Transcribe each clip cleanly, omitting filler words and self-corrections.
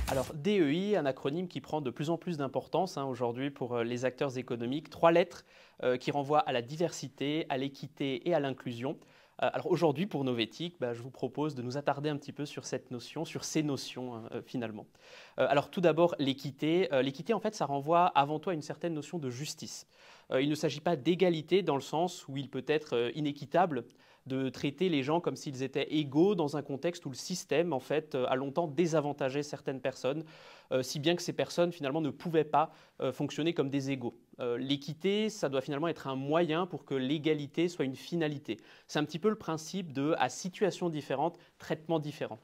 Alors DEI, un acronyme qui prend de plus en plus d'importance aujourd'hui pour les acteurs économiques. 3 lettres qui renvoient à la diversité, à l'équité et à l'inclusion. Alors aujourd'hui, pour Novétique, je vous propose de nous attarder un petit peu sur cette notion, sur ces notions finalement. Alors tout d'abord, l'équité. L'équité, en fait, ça renvoie avant tout à une certaine notion de justice. Il ne s'agit pas d'égalité dans le sens où il peut être inéquitable de traiter les gens comme s'ils étaient égaux dans un contexte où le système, en fait, a longtemps désavantagé certaines personnes, si bien que ces personnes, finalement, ne pouvaient pas fonctionner comme des égaux. L'équité, ça doit finalement être un moyen pour que l'égalité soit une finalité. C'est un petit peu le principe de, à situation différente, traitement différent.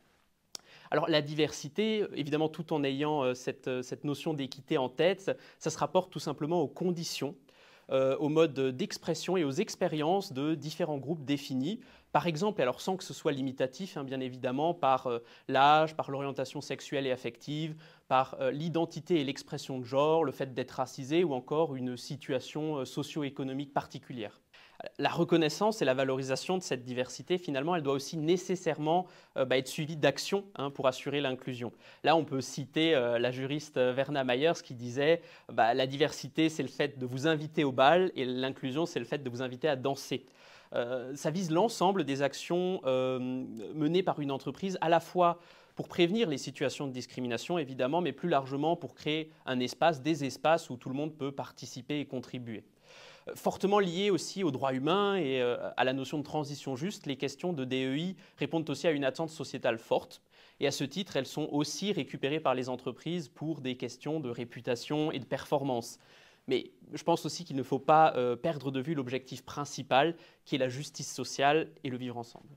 Alors la diversité, évidemment tout en ayant cette notion d'équité en tête, ça se rapporte tout simplement aux conditions, aux modes d'expression et aux expériences de différents groupes définis. Par exemple, alors sans que ce soit limitatif, bien évidemment, par l'âge, par l'orientation sexuelle et affective, par l'identité et l'expression de genre, le fait d'être racisé ou encore une situation socio-économique particulière. La reconnaissance et la valorisation de cette diversité, finalement, elle doit aussi nécessairement être suivie d'actions pour assurer l'inclusion. Là, on peut citer la juriste Verna Myers qui disait la diversité, c'est le fait de vous inviter au bal et l'inclusion, c'est le fait de vous inviter à danser. Ça vise l'ensemble des actions menées par une entreprise, à la fois pour prévenir les situations de discrimination, évidemment, mais plus largement pour créer un espace, des espaces où tout le monde peut participer et contribuer. Fortement liées aussi aux droits humains et à la notion de transition juste, les questions de DEI répondent aussi à une attente sociétale forte. Et à ce titre, elles sont aussi récupérées par les entreprises pour des questions de réputation et de performance. Mais je pense aussi qu'il ne faut pas perdre de vue l'objectif principal, qui est la justice sociale et le vivre ensemble.